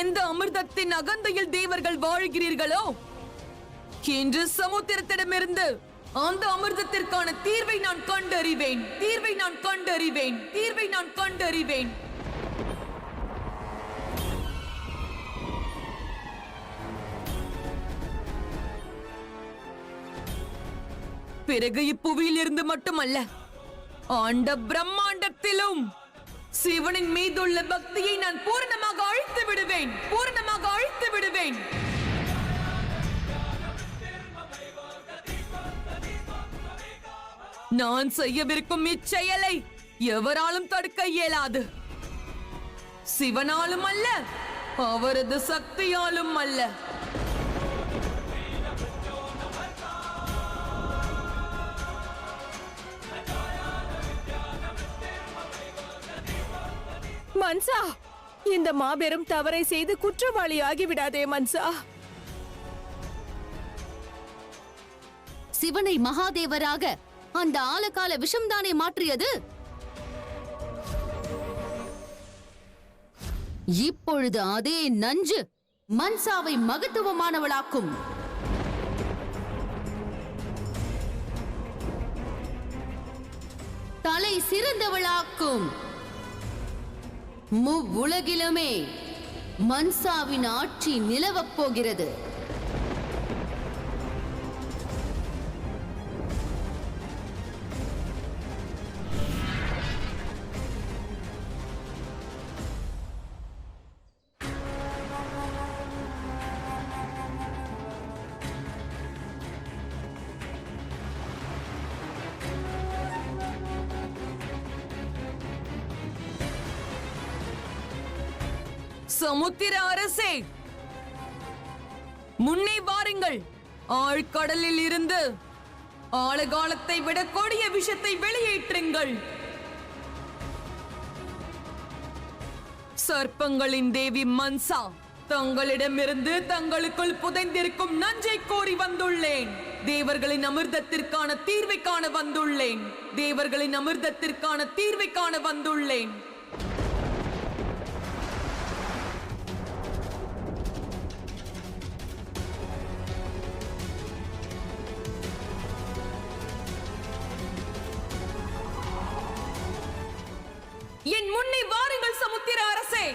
எந்த அமிர்தத்தின் அகந்தையில் தேவர்கள் வாழ்கிறீர்களோ, இன்று சமுத்திரத்திடமிருந்து அந்த அமிர்தத்திற்கான தீர்வை நான் கண்டறிவேன். தீர்வை நான் கண்டறிவேன். தீர்வை நான் கண்டறிவேன். பிறகு இப்புவியில் இருந்து மட்டுமல்ல, ஆண்ட பிரம்மாண்டத்திலும் சிவனின் மீதுள்ள பக்தியை நான் பூரணமாக அழித்து விடுவேன். பூரணமாக அழித்து விடுவேன். நான் செய்யவிருக்கும் இச்செயலை எவராலும் தடுக்க இயலாது. சிவனாலும் அல்ல, அவரது சக்தியாலும் அல்ல. மன்சா, இந்த மாபெரும் தவறை செய்து குற்றவாளி ஆகிவிடாதே மன்சா. சிவனை மகாதேவராக அந்த ஆலகால விஷம்தானே மாற்றியது. இப்பொழுது அதே நஞ்சு மன்சாவை மகத்துவமானவளாக்கும். தலை சிறந்தவளாக்கும். உலகிலுமே மன்சாவின் ஆட்சி நிலவப் போகிறது. சமுத்திர அரசே, முன்னே வாருங்கள். ஆழ்கடலில் இருந்து ஆழகாலத்தை விட கொடிய விஷத்தை வெளியேற்றுங்கள். சர்ப்பங்களின் தேவி மன்சா, தங்களிடமிருந்து தங்களுக்குள் புதைந்திருக்கும் நஞ்சை கோரி வந்துள்ளேன். தேவர்களின் அமிர்தத்திற்கான தீர்வை காண வந்துள்ளேன். தேவர்களின் அமிர்தத்திற்கான தீர்வை காண வந்துள்ளேன். என் முன்னே வாருங்கள் சமுத்திர அரசே.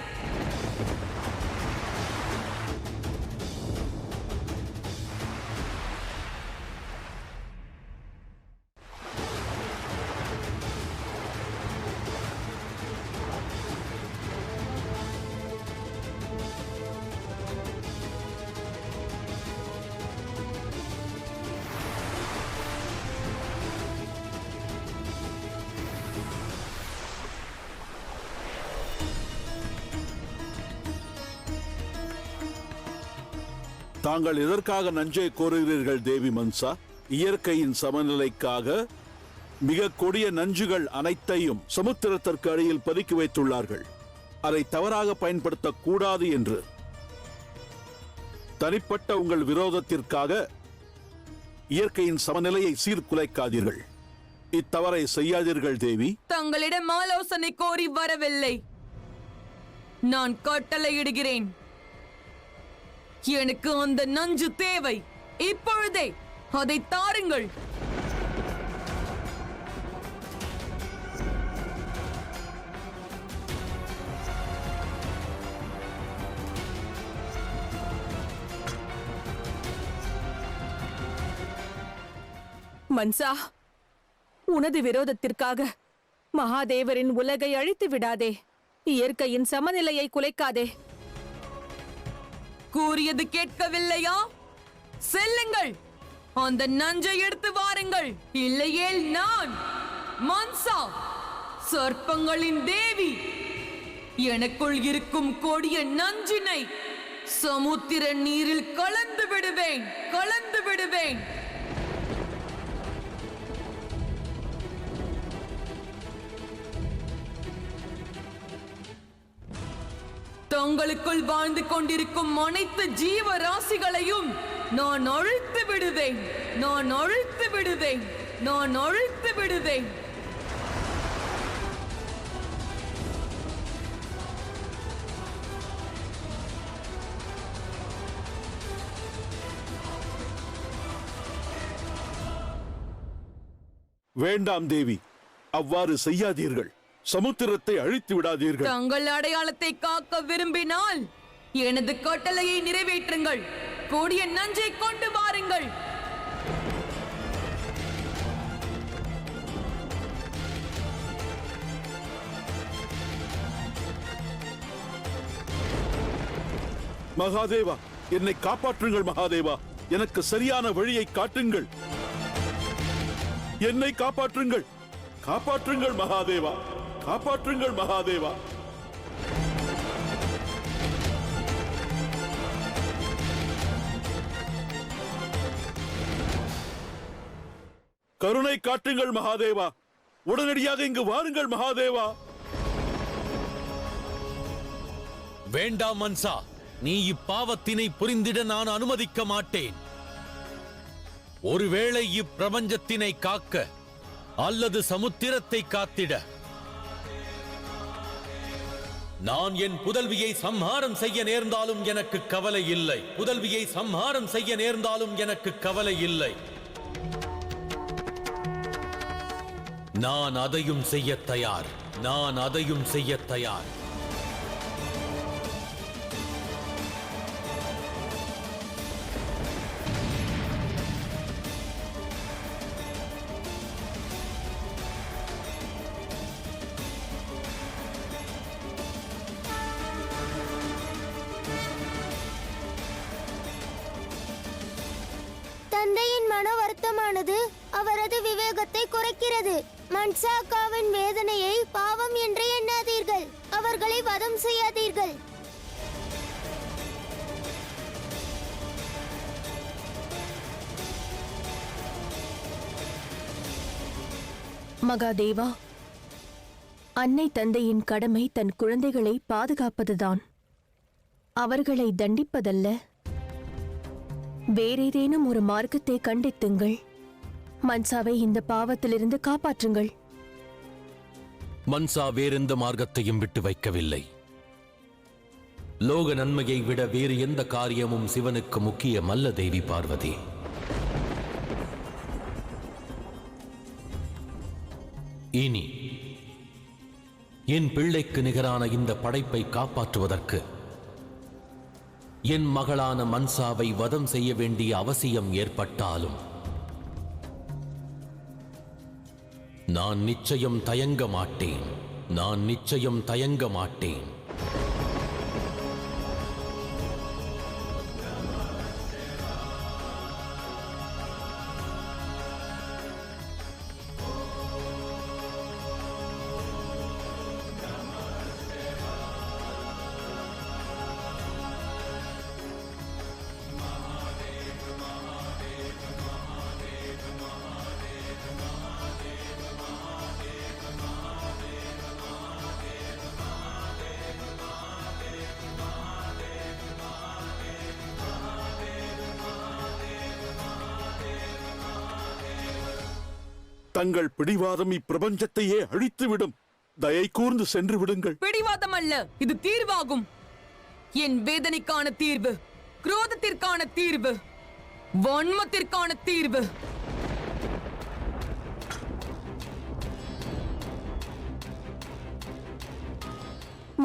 தாங்கள் எதற்காக நஞ்சை கோருகிறீர்கள் தேவி மன்சா? இயற்கையின் சமநிலைக்காக மிக கொடிய நஞ்சுகள் அனைத்தையும் சமுத்திரத்திற்கு அடியில் பதுக்கி வைத்துள்ளார்கள். அதை தவறாக பயன்படுத்தக்கூடாது என்று. தனிப்பட்ட உங்கள் விரோதத்திற்காக இயற்கையின் சமநிலையை சீர்குலைக்காதீர்கள். இத்தவறை செய்யாதீர்கள் தேவி. தங்களிடம் ஆலோசனை கோரி வரவில்லை. நான் கட்டளையிடுகிறேன். எனக்கு அந்த நஞ்சு தேவை. இப்பொழுதே அதை தாருங்கள். மன்சா, உனது விரோதத்திற்காக மகாதேவரின் உலகை அழித்து விடாதே. இயற்கையின் சமநிலையை குலைக்காதே. கூறியது கேட்கவில்லையா? செல்லுங்கள், அந்த நஞ்சை எடுத்து வாருங்கள். இல்லையேல் நான் மன்சா, சர்ப்பங்களின் தேவி, எனக்குள் இருக்கும் கொடிய நஞ்சினை சமுத்திர நீரில் கலந்து விடுவேன். கலந்து விடுவேன். தங்களுக்குள் வாழ்ந்து கொண்டிருக்கும் அனைத்து ஜீவராசிகளையும் நான் அழித்து விடுவேன். நான் அழித்து விடுவேன். நான் அழித்து விடுவேன். வேண்டாம் தேவி, அவ்வாறு செய்யாதீர்கள். சமுத்திரத்தை அழித்து விடாதீர்கள். தங்கள் அடையாளத்தை காக்க விரும்பினால் எனது கட்டளையை நிறைவேற்றுங்கள். கொடிய நஞ்சை கொண்டு வாருங்கள். மகாதேவா, என்னை காப்பாற்றுங்கள். மகாதேவா, எனக்கு சரியான வழியை காட்டுங்கள். என்னை காப்பாற்றுங்கள். காப்பாற்றுங்கள் மகாதேவா, காப்பாற்றுங்கள் மகாதேவா. கருணை காட்டுங்கள் மகாதேவா. உடனடியாக இங்கு வாருங்கள் மகாதேவா. வேண்டாம் மன்சா, நீ இப்பாவத்தினை புரிந்திட நான் அனுமதிக்க மாட்டேன். ஒருவேளை இப்பிரபஞ்சத்தினை காக்க அல்லது சமுத்திரத்தை காத்திட நான் என் புதல்வியை சம்ஹாரம் செய்ய நேர்ந்தாலும் எனக்கு கவலை இல்லை. புதல்வியை சம்ஹாரம் செய்ய நேர்ந்தாலும் எனக்கு கவலை இல்லை. நான் அதையும் செய்ய தயார். நான் அதையும் செய்ய தயார். தந்தையின் மன வருத்தமானது அவரது விவேகத்தை குறைக்கிறது. மன்சாக்காவின் வேதனையை பாவம் என்று எண்ணாதீர்கள். அவர்களை வதம் செய்யாதீர்கள். மகாதேவா, அன்னை தந்தையின் கடமை தன் குழந்தைகளை பாதுகாப்பதுதான், அவர்களை தண்டிப்பதல்ல. வேறேதேனும் ஒரு மார்க்கத்தை கண்டித்துங்கள். மன்சாவை இந்த பாவத்திலிருந்து காப்பாற்றுங்கள். மன்சா வேறெந்த மார்க்கத்தையும் விட்டு வைக்கவில்லை. லோக நன்மையை விட வேறு எந்த காரியமும் சிவனுக்கு முக்கியமல்ல தேவி பார்வதி. இனி என் பிள்ளைக்கு நிகரான இந்த படைப்பை காப்பாற்றுவதற்கு என் மகளான மன்சாவை வதம் செய்ய வேண்டிய அவசியம் ஏற்பட்டாலும் நான் நிச்சயம் தயங்க மாட்டேன். நான் நிச்சயம் தயங்க மாட்டேன். தங்கள் பிடிவாதம் இப்பிரபஞ்சத்தையே அழித்துவிடும். தயை கூர்ந்து சென்று விடுங்கள். பிடிவாதம் அல்ல, இது தீர்வாகும். என் வேதனைக்கான தீர்வு, குரோதத்திற்கான தீர்வு, வன்மத்திற்கான தீர்வு.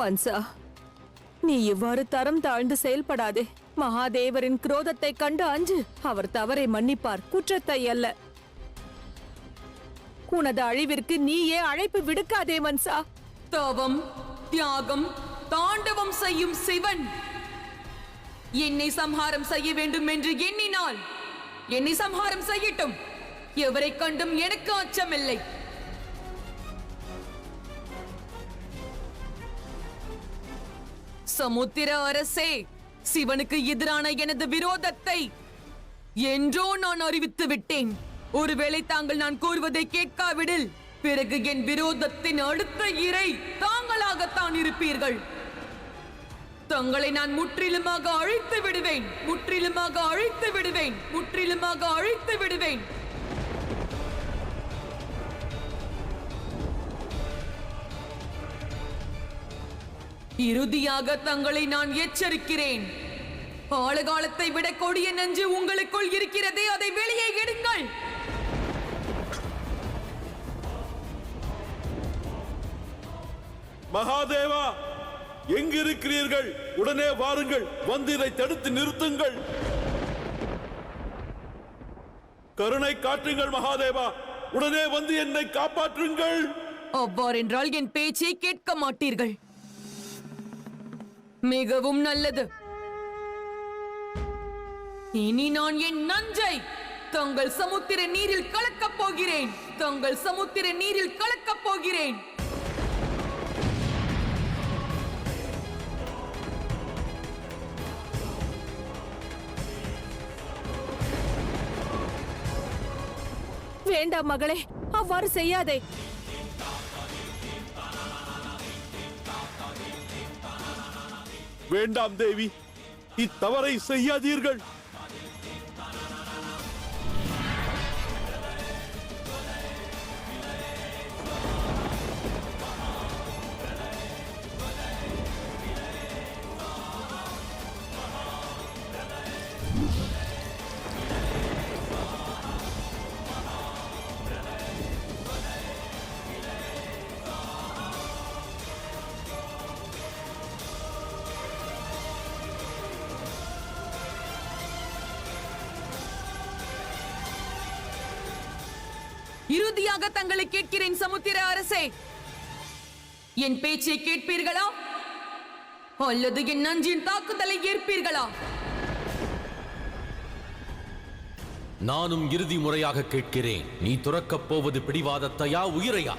மன்சா, நீ இவ்வாறு தரம் தாழ்ந்து செயல்படாதே. மகாதேவரின் குரோதத்தை கண்டு அஞ்சு. அவர் தவறை மன்னிப்பார், குற்றத்தை அல்ல. உனது அழிவிற்கு நீயே அழைப்பு விடுக்காதே மன்சா. தவம், தியாகம், தாண்டவம் செய்யும் சிவன் என்னை சம்ஹாரம் செய்ய வேண்டும் என்று எண்ணினால் என்னை சம்ஹாரம் செய்யட்டும். எவரை கண்டும் எனக்கு அச்சமில்லை. சமுத்திர அரசே, சிவனுக்கு எதிரான எனது விரோதத்தை என்றோ நான் அறிவித்து விட்டேன். ஒருவேளை தாங்கள் நான் கூறுவதை கேட்காவிடில் பிறகு என் விரோதத்தின் அடுத்த இறை தாங்களாகத்தான் இருப்பீர்கள். தங்களை நான் முற்றிலுமாக அழித்து விடுவேன். முற்றிலுமாக அழித்து விடுவேன். முற்றிலுமாக அழித்து விடுவேன். இறுதியாக தங்களை நான் எச்சரிக்கிறேன். ஆழகாலத்தை விட கொடிய நஞ்சு உங்களுக்குள் இருக்கிறதே, அதை வெளியே எடுங்கள். மகாதேவா, எங்கிருக்கிறீர்கள்? உடனே வாருங்கள், வந்து இதை தடுத்து நிறுத்துங்கள். கருணை காட்டுங்கள் மகாதேவா, உடனே வந்து என்னை காப்பாற்றுங்கள். அவ்வாறென்றால் என் பேச்சை கேட்க மாட்டீர்கள். மிகவும் நல்லது. இனி நான் என் நஞ்சை தங்கள் சமுத்திர நீரில் கலக்கப் போகிறேன். தங்கள் சமுத்திர நீரில் கலக்கப் போகிறேன். வேண்டாம் மகளே, அவ்வாறு செய்யாதே. வேண்டாம் தேவி, இத்தவறை செய்யாதீர்கள். இறுதியாக தங்களை கேட்கிறேன் சமுத்திர அரசே, என் பேச்சை கேட்பீர்களா அல்லது என் நஞ்சின் தாக்குதலை ஏற்பீர்களா? நானும் இறுதி முறையாக கேட்கிறேன், நீ துறக்கப் போவது பிடிவாதத்தையா, உயிரையா?